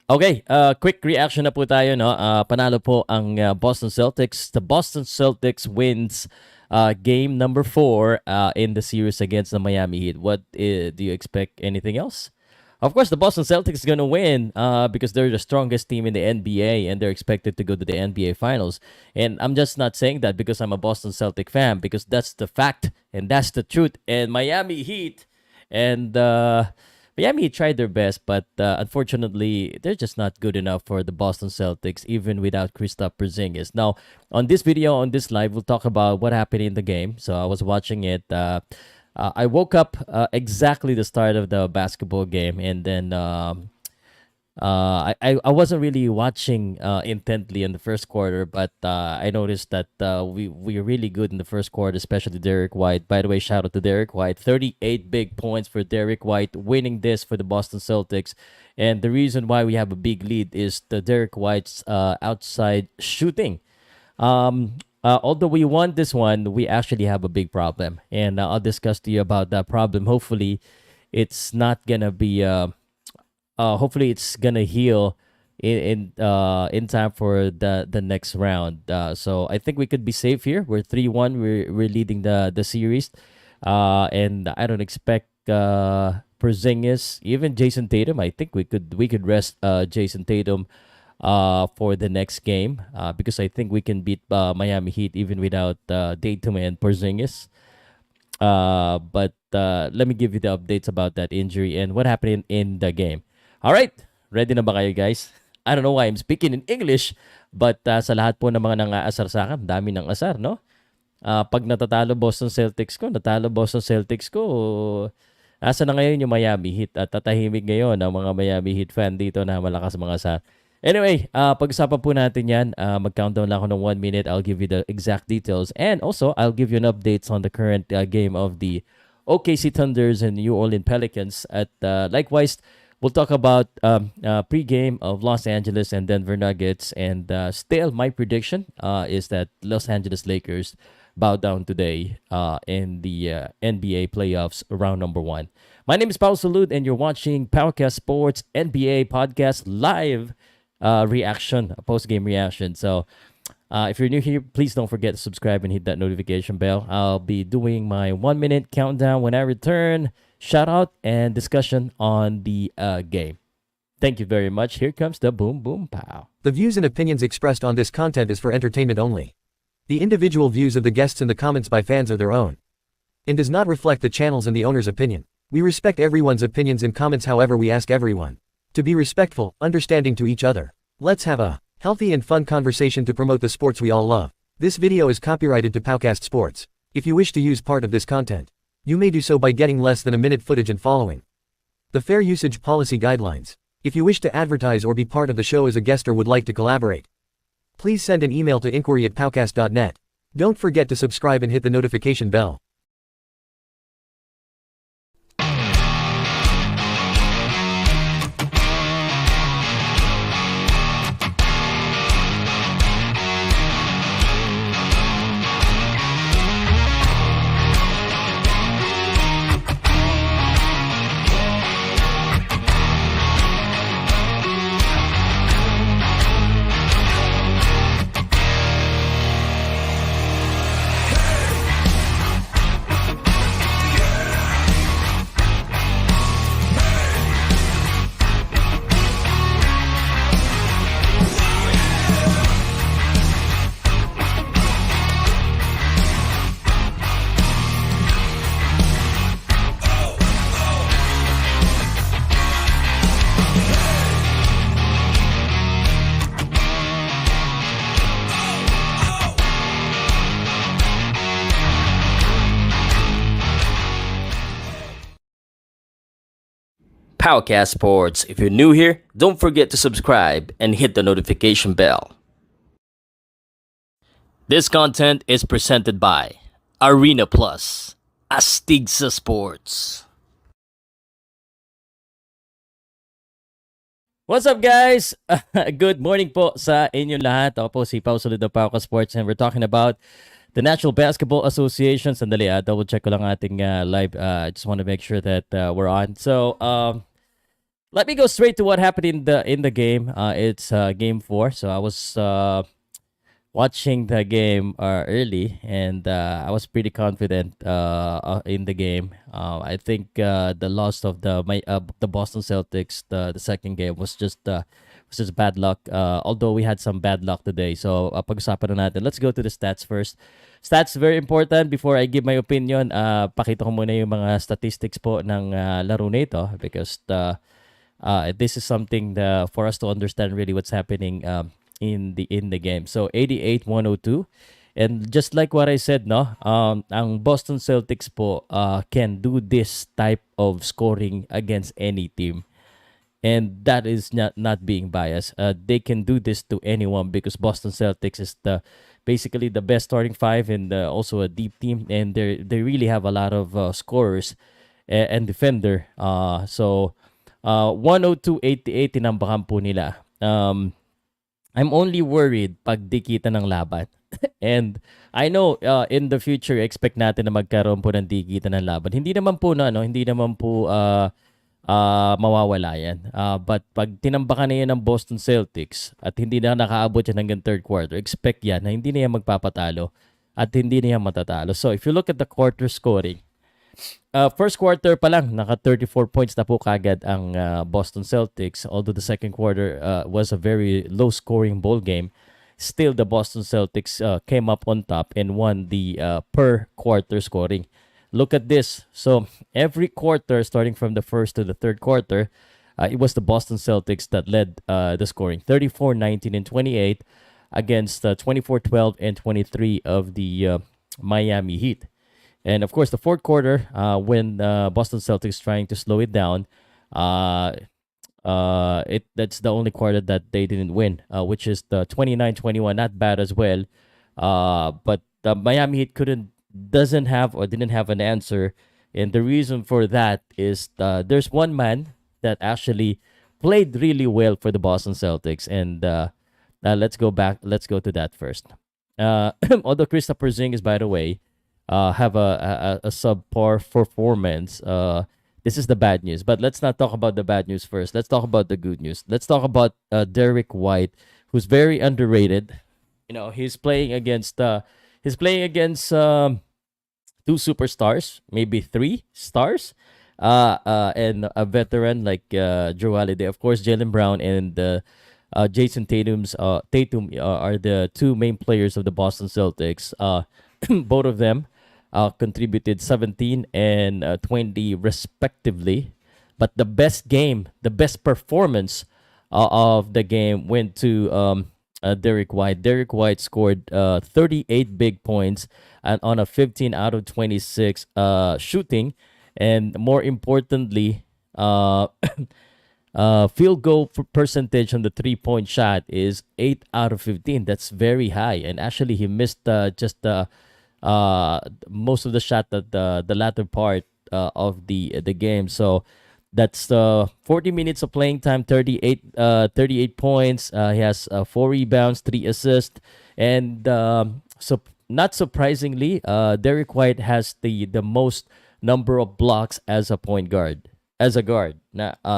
Okay, quick reaction na po tayo, no? Panalo po ang Boston Celtics. The Boston Celtics wins game number 4 in the series against the Miami Heat. Do you expect anything else? Of course, the Boston Celtics is going to win because they're the strongest team in the NBA and they're expected to go to the NBA Finals. And I'm just not saying that because I'm a Boston Celtic fan, because that's the fact and that's the truth. And Miami Heat and Miami tried their best, but unfortunately, they're just not good enough for the Boston Celtics, even without Kristaps Porzingis. Now, on this video, on this live, we'll talk about what happened in the game. So I was watching it. I woke up exactly the start of the basketball game, and then I wasn't really watching intently in the first quarter, but I noticed that we were really good in the first quarter, especially Derek White. By the way, shout out to Derek White. 38 big points for Derek White, winning this for the Boston Celtics. And the reason why we have a big lead is the Derek White's outside shooting. Although we won this one, we actually have a big problem, and I'll discuss to you about that problem. Hopefully, it's not gonna be. Hopefully it's gonna heal in time for the next round. So I think we could be safe here. We're 3-1. We're leading the series, and I don't expect Porzingis, even Jason Tatum. I think we could rest Jason Tatum for the next game because I think we can beat Miami Heat even without Tatum and Porzingis. But let me give you the updates about that injury and what happened in the game. All right, ready na ba kayo guys? I don't know why I'm speaking in English, but sa lahat po ng mga nang-aasar sa akin, dami ng asar, no? Pag natalo Boston Celtics ko, asa na ngayon yung Miami Heat at tatahimik ngayon ang mga Miami Heat fan dito na malakas mga asar. Anyway, pag-usapan po natin yan. Mag-countdown lang ako ng 1 minute. I'll give you the exact details. And also, I'll give you an updates on the current game of the OKC Thunders and New Orleans Pelicans. At likewise, we'll talk about pre-game of Los Angeles and Denver Nuggets. And still, my prediction is that Los Angeles Lakers bow down today in the NBA playoffs round number 1. My name is Salud, and you're watching Powcast Sports NBA podcast live reaction, post-game reaction. So if you're new here, please don't forget to subscribe and hit that notification bell. I'll be doing my 1 minute countdown when I return. Shout out and discussion on the game. Thank you very much. Here comes the boom boom pow. The views and opinions expressed on this content is for entertainment only. The individual views of the guests and the comments by fans are their own and does not reflect the channel's and the owner's opinion. We respect everyone's opinions and comments, however we ask everyone to be respectful, understanding to each other. Let's have a healthy and fun conversation to promote the sports we all love. This video is copyrighted to Powcast Sports. If you wish to use part of this content, you may do so by getting less than a minute footage and following the fair usage policy guidelines. If you wish to advertise or be part of the show as a guest or would like to collaborate, please send an email to inquiry@powcast.net. Don't forget to subscribe and hit the notification bell. Powcast Sports. If you're new here, don't forget to subscribe and hit the notification bell. This content is presented by Arena Plus, Astig sa Sports. What's up guys? Good morning po sa inyong lahat. Ako po si Salud ng Powcast Sports and we're talking about the National Basketball Association. Sandali, double check ko lang ating live. I just want to make sure that we're on. So, Let me go straight to what happened in the game. It's game four. So I was watching the game early, and I was pretty confident in the game. I think the loss of the Boston Celtics, the second game, was just bad luck. Although we had some bad luck today, so pag-usapan na natin. Let's go to the stats first. Stats very important before I give my opinion. Pakita ko muna yung mga statistics po ng laro nito because this is something for us to understand really what's happening in the game. So 88-102. And just like what I said, no, ang Boston Celtics po can do this type of scoring against any team. And that is not being biased. They can do this to anyone because Boston Celtics is the basically the best starting five and also a deep team, and they really have a lot of scorers and defender. So 102-88 tinambakan po nila. I'm only worried pag dikitan ng laban. And I know in the future expect natin na magkaroon po ng dikitan ng laban. Hindi naman po hindi naman po mawawala yan. But pag tinambakan na yan ng Boston Celtics at hindi na nakaabot yan hanggang third quarter, expect yan na hindi na yan magpapatalo at hindi na yan matatalo. So if you look at the quarter scoring, first quarter pa lang, naka 34 points na po kagad ang Boston Celtics. Although the second quarter was a very low-scoring ball game, still the Boston Celtics came up on top and won the per quarter scoring. Look at this. So every quarter, starting from the first to the third quarter, it was the Boston Celtics that led the scoring. 34, 19, and 28 against 24, 12, and 23 of the Miami Heat. And of course, the fourth quarter, when Boston Celtics trying to slow it down, that's the only quarter that they didn't win, which is the 29-21. Not bad as well, but the Miami Heat didn't have an answer, and the reason for that is there's one man that actually played really well for the Boston Celtics, and let's go back. Let's go to that first. Although Christopher Porzingis, by the way, have a subpar performance. This is the bad news. But let's not talk about the bad news first. Let's talk about the good news. Let's talk about Derek White, who's very underrated. You know, he's playing against two superstars, maybe three stars, and a veteran like Drew Holiday. Of course, Jaylen Brown and Jason Tatum are the two main players of the Boston Celtics. Both of them contributed 17 and 20 respectively. But the best performance of the game went to Derek White. Derek White scored 38 big points and on a 15 out of 26 shooting. And more importantly, field goal percentage on the 3-point shot is 8 out of 15. That's very high. And actually, he missed just most of the shot at the latter part of the game. So that's 40 minutes of playing time, 38 points. He has 4 rebounds, 3 assists, and so not surprisingly, Derek White has the most number of blocks as a point guard, as a guard.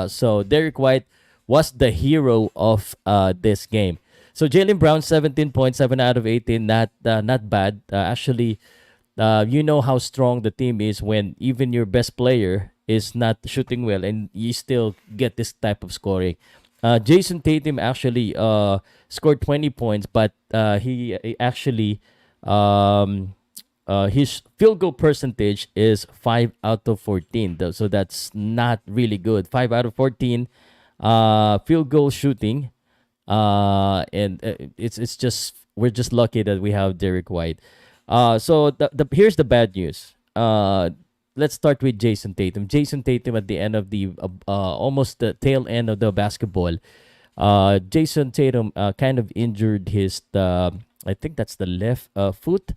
So Derek White was the hero of this game. So Jaylen Brown, 17 points, 7 out of 18, not bad. Actually, you know how strong the team is when even your best player is not shooting well and you still get this type of scoring. Jason Tatum actually scored 20 points, but he actually his field goal percentage is 5 out of 14. So that's not really good. 5 out of 14 field goal shooting. And it's just we're just lucky that we have Derek White. So here's the bad news. Let's start with Jason Tatum. Jason Tatum at the end of the almost the tail end of the basketball. Jason Tatum kind of injured his I think that's the left foot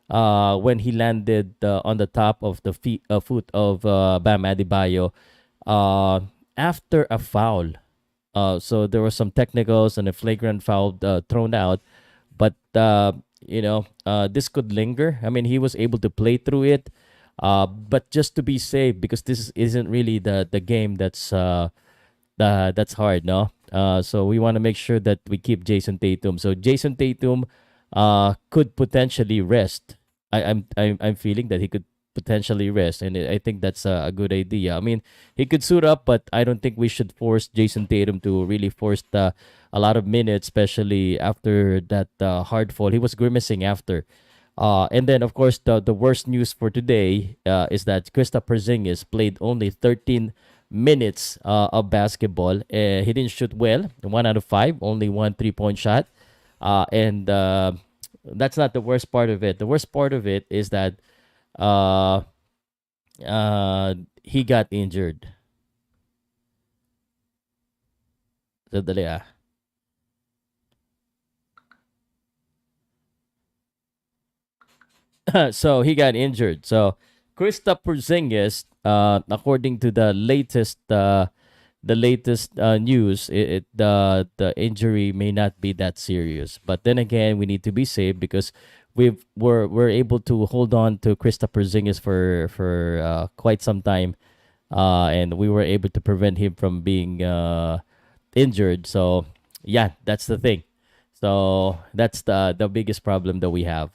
when he landed on the top of the foot of Bam Adebayo after a foul. So there were some technicals and a flagrant foul thrown out, but this could linger. I mean, he was able to play through it, but just to be safe, because this isn't really the game that's that's hard, no? So we want to make sure that we keep Jason Tatum. So Jason Tatum could potentially rest. I'm feeling that he could potentially rest, and I think that's a good idea. I mean, he could suit up, but I don't think we should force Jason Tatum to really force a lot of minutes, especially after that hard fall. He was grimacing after. And then, of course, the worst news for today is that Kristaps Porzingis played only 13 minutes of basketball. He didn't shoot well, 1 out of 5, only one 3-point shot. And that's not the worst part of it. The worst part of it is that uh, he got injured. Sandali, ah. So he got injured. So Kristaps Porzingis, according to the latest news, the injury may not be that serious. But then again, we need to be safe because we're able to hold on to Kristaps Porzingis for quite some time, and we were able to prevent him from being injured. So yeah, that's the thing. So that's the biggest problem that we have.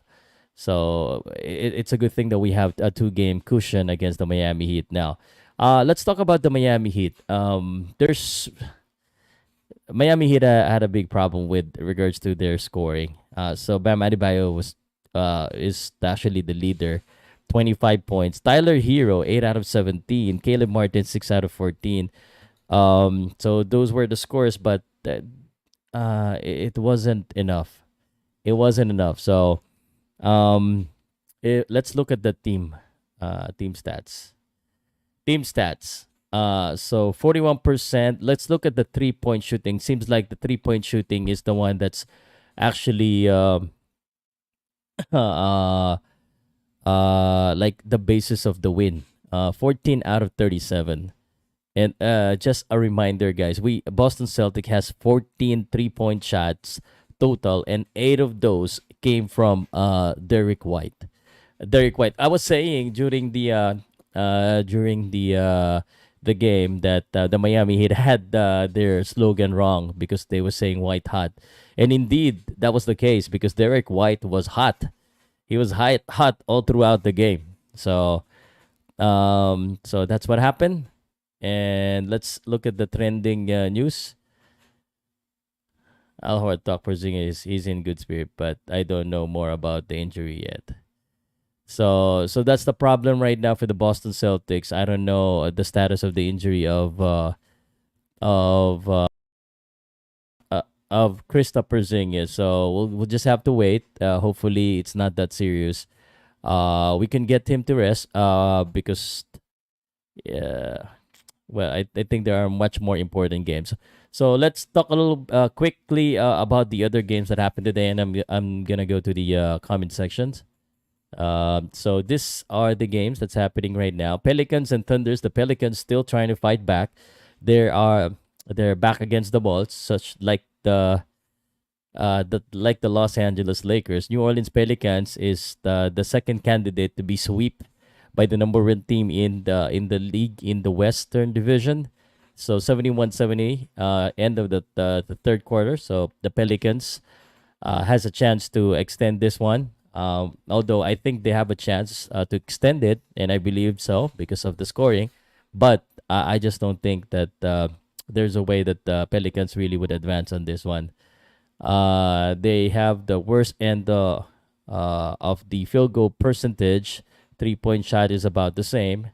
So it's a good thing that we have a 2 game cushion against the Miami Heat now. Let's talk about the Miami Heat. There's Miami Heat had a big problem with regards to their scoring. So Bam Adebayo is actually the leader, 25 points. Tyler Hero, 8 out of 17. Caleb Martin, 6 out of 14. So those were the scores, but it wasn't enough. It wasn't enough. So um, let's look at the team stats. Team stats. So 41%. Let's look at the 3-point shooting. Seems like the 3-point shooting is the one that's actually uh, like the basis of the win. 14 out of 37. And just a reminder, guys, we Boston Celtic has 14 3-point shots total, and 8 of those came from Derek White. Derek White. I was saying during the game that the Miami Heat had their slogan wrong because they were saying White hot, and indeed that was the case because Derek White was hot. He was hot all throughout the game. So that's what happened. And let's look at the trending news. Al Hortok Porzingis, he's in good spirit, but I don't know more about the injury yet. So that's the problem right now for the Boston Celtics. I don't know the status of the injury of uh, of Kristaps Porzingis. So we'll just have to wait. Hopefully it's not that serious. We can get him to rest. Because yeah, well, I think there are much more important games. So let's talk a little quickly about the other games that happened today, and I'm gonna go to the comment sections. So these are the games that's happening right now. Pelicans and Thunders. The Pelicans still trying to fight back. They are they're back against the balls, such like the Los Angeles Lakers. New Orleans Pelicans is the second candidate to be swept by the number 1 team in the league in the Western Division. So 71-70, end of the third quarter. So the Pelicans has a chance to extend this one. Although I think they have a chance to extend it, and I believe so because of the scoring. But I just don't think that there's a way that the Pelicans really would advance on this one. They have the worst end of the field goal percentage. 3-point shot is about the same.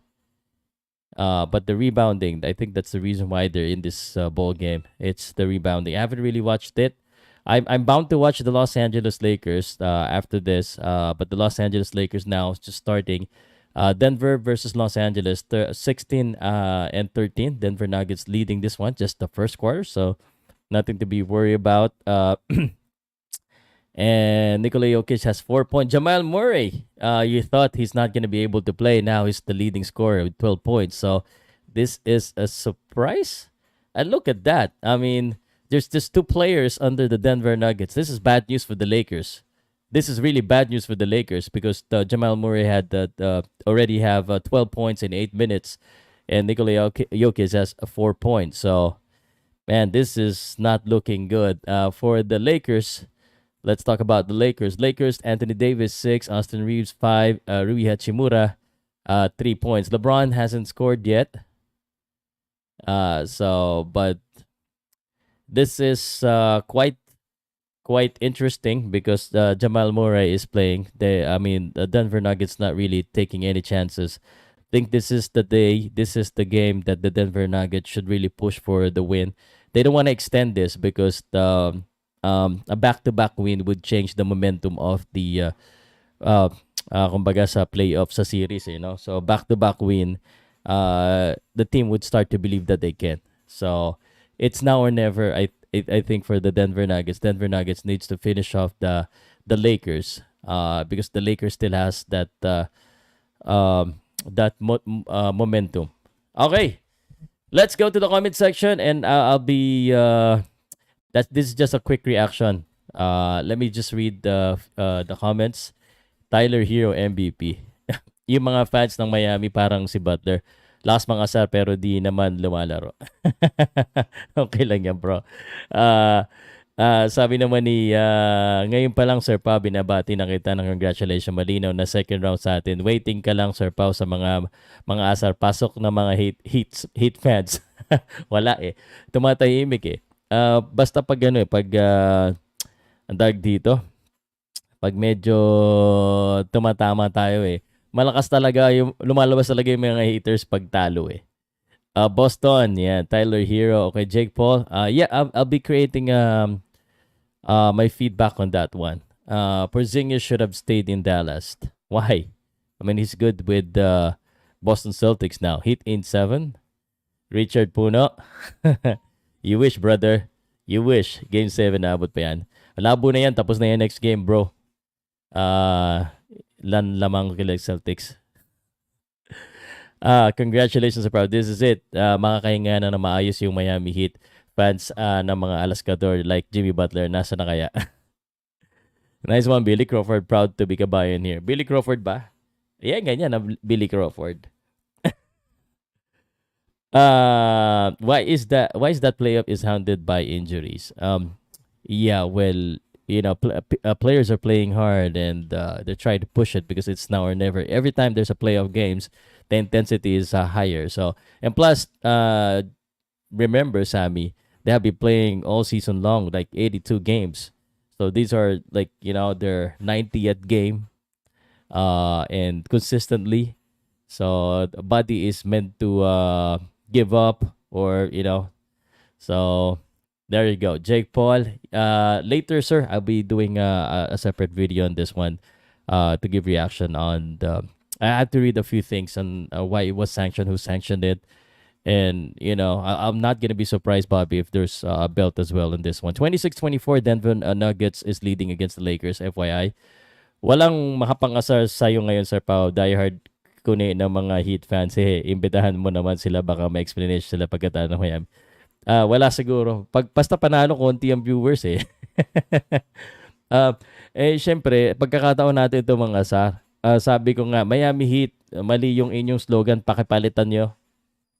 But the rebounding, I think that's the reason why they're in this ball game. It's the rebounding. I haven't really watched it. I'm bound to watch the Los Angeles Lakers after this. But the Los Angeles Lakers now is just starting. Denver versus Los Angeles, 16 and 13. Denver Nuggets leading this one, just the first quarter. So nothing to be worried about. And Nikola Jokic has 4 points. Jamal Murray, you thought he's not going to be able to play. Now he's the leading scorer with 12 points. So this is a surprise. And look at that. I mean, there's just 2 players under the Denver Nuggets. This is bad news for the Lakers. This is really bad news for the Lakers because Jamal Murray had already have 12 points in 8 minutes, and Nikola Jokic has 4 points. So Man, this is not looking good. For the Lakers, let's talk about the Lakers. Lakers, Anthony Davis, 6, Austin Reeves, 5, Rui Hachimura, 3 points. LeBron hasn't scored yet. But this is quite interesting because Jamal Murray is playing. The Denver Nuggets not really taking any chances. Think this is the day, this is the game that the Denver Nuggets should really push for the win. They don't want to extend this because a back-to-back win would change the momentum of the uh, kumbaga sa playoff sa series, you know. So back-to-back win, the team would start to believe that they can. So it's now or never. I think for the Denver Nuggets, Denver Nuggets needs to finish off the Lakers. Because the Lakers still has that momentum. Okay, let's go to the comment section, and I'll be that this is just a quick reaction. Let me just read the comments. Tyler Hero MVP. Yung mga fans ng Miami parang si Butler. Last mga asar pero di naman lumalaro. Okay lang yan, bro. Uh, Sabi naman ni ngayon pa lang Sir Pao, binabati na kita ng congratulations, malinaw na second round sa atin. Waiting ka lang Sir Pao sa mga asar. Pasok na mga hate fans. Wala eh. Tumatahimik eh. Basta pag ano eh, pag ang tawag dito, pag medyo tumatama tayo eh. Malakas talaga yung lumalabas talaga yung mga haters pag talo eh. Boston, yeah, Tyler Hero, okay, Jake Paul. Yeah, I'll be creating my feedback on that one. Porzingis should have stayed in Dallas. Why? I mean, he's good with Boston Celtics now. Heat in 7. Richard Puno. You wish, brother. You wish. Game 7 naabot pa yan. Labo na yan. Tapos na yan next game, bro. Lamang kila Celtics. Congratulations, bro. This is it. Makakahinga na maayos yung Miami Heat fans ng mga Alaskador like Jimmy Butler. Nasa na kaya? Nice one, Billy Crawford. Proud to be kabayan here. Billy Crawford ba? Yeah, ganyan na Billy Crawford. Why is that playoff is hounded by injuries? Yeah, well, players are playing hard and they're trying to push it because it's now or never. Every time there's a playoff games, the intensity is higher. So, and plus, remember, Sammy, they have been playing all season long, like 82 games. So these are like their 90th game, and consistently. So the body is meant to give up, or So there you go, Jake Paul. Later, sir, I'll be doing a separate video on this one, to give reaction on the. I had to read a few things on why it was sanctioned, who sanctioned it, and I'm not gonna be surprised, Bobby, if there's a belt as well in this one. 26-24, Denver Nuggets is leading against the Lakers. FYI, walang makapangasar sa'yo ngayon, Sir Pao. Diehard kuni ng mga Heat fans. Imbitahan mo naman sila, baka may explanation sila pagkatapos ng Miami. Wala siguro. Basta panalo, konti ang viewers eh. Syempre, pagkakataon natin ito mga asar. Sabi ko nga, Miami Heat, mali yung inyong slogan, pakipalitan nyo.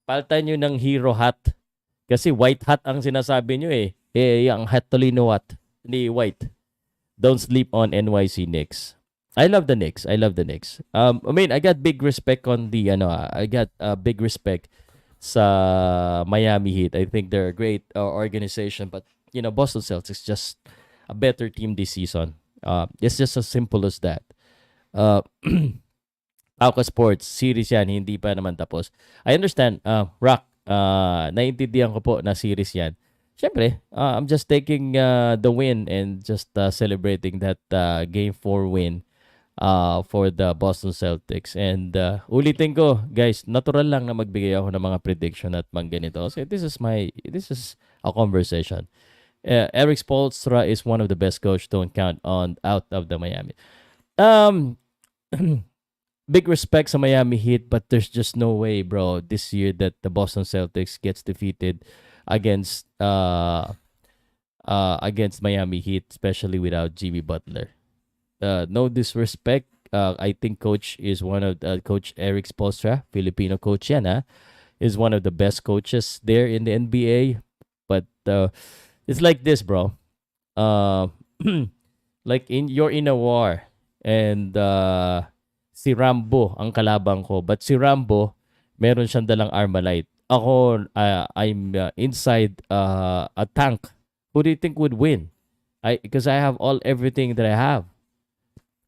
Palitan nyo ng hero hat. Kasi white hat ang sinasabi nyo eh. Ang hat Tolino hat. Ni white. Don't sleep on NYC Knicks. I love the Knicks. I mean, I got big respect on I got big respect sa Miami Heat. I think they're a great organization, but Boston Celtics just a better team this season. It's just as simple as that. Powcast Sports series yan, hindi pa naman tapos. I understand, Rock, naiintindihan ko po na series yan. Siyempre, I'm just taking the win and just celebrating that Game 4 win for the Boston Celtics. And ulitin ko, guys, natural lang na magbigay ako ng mga prediction at mga ganito. So this is a conversation. Eric Spoelstra is one of the best coach, don't count on out of the Miami. Big respect sa Miami Heat, but there's just no way, bro, this year that the Boston Celtics gets defeated against Miami Heat, especially without Jimmy Butler. No disrespect. I think Coach is one of Coach Eric Spoelstra, Filipino coach yan, is one of the best coaches there in the NBA. But it's like this, bro. Uh, like you're in a war and si Rambo ang kalabang ko. But si Rambo, meron siyang dalang Armalite. Ako, I'm inside a tank. Who do you think would win? Because I have everything that I have.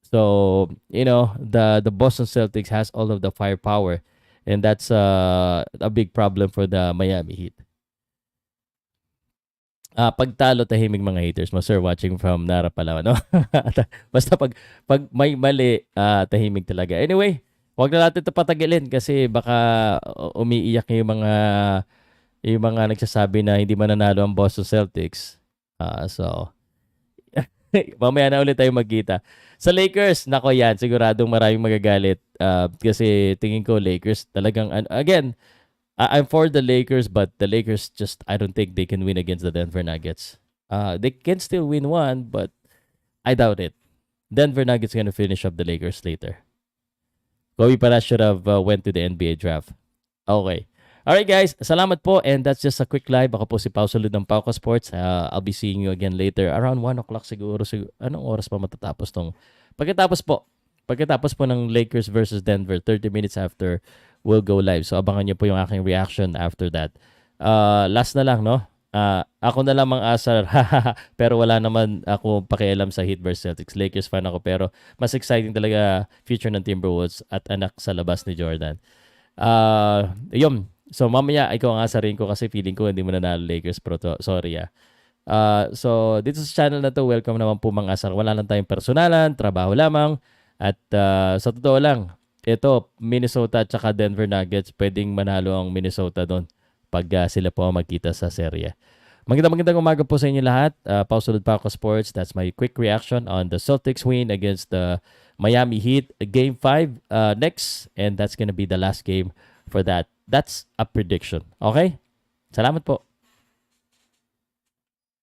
So, the Boston Celtics has all of the firepower, and that's a big problem for the Miami Heat. Pagtalo tahimik mga haters mo, sir, watching from Nara pala, no? Basta pag may mali, tahimik talaga. Anyway, wag na natin ito patagilin kasi baka umiiyak yung mga nagsasabi na hindi mananalo ang Boston Celtics. So, mamaya na ulit tayo magkita. Sa Lakers, nako yan, siguradong maraming magagalit. Kasi tingin ko Lakers talagang, again, I'm for the Lakers, but the Lakers I don't think they can win against the Denver Nuggets. They can still win one, but I doubt it. Denver Nuggets gonna finish up the Lakers later. Kobe pala should have went to the NBA draft. Okay. Alright guys, salamat po, and that's just a quick live. Ako po si Pao Salud ng Powcast Sports. I'll be seeing you again later around 1 o'clock siguro. Anong oras pa matatapos tong? Pagkatapos po ng Lakers versus Denver, 30 minutes after, we'll go live. So abangan nyo po yung aking reaction after that. Last na lang, no? Ako na lang asar. Pero wala naman ako pakialam sa Heat versus Celtics. Lakers fan ako, pero mas exciting talaga future ng Timberwolves at anak sa labas ni Jordan. Yun. So mamaya ikaw ang asarin ko kasi feeling ko hindi mo nanalo Lakers, pero sorry so dito sa channel na to, welcome naman po mga asar. Wala lang tayong personalan, trabaho lamang. At sa totoo lang, ito Minnesota at saka Denver Nuggets, pwedeng manalo ang Minnesota doon pag sila po magkita sa serye. Magandang umaga po sa inyo lahat. Pausulod Powcast Sports. That's my quick reaction on the Celtics win against the Miami Heat. Game 5 next, and that's gonna be the last game for that. That's a prediction. Okay? Salamat po.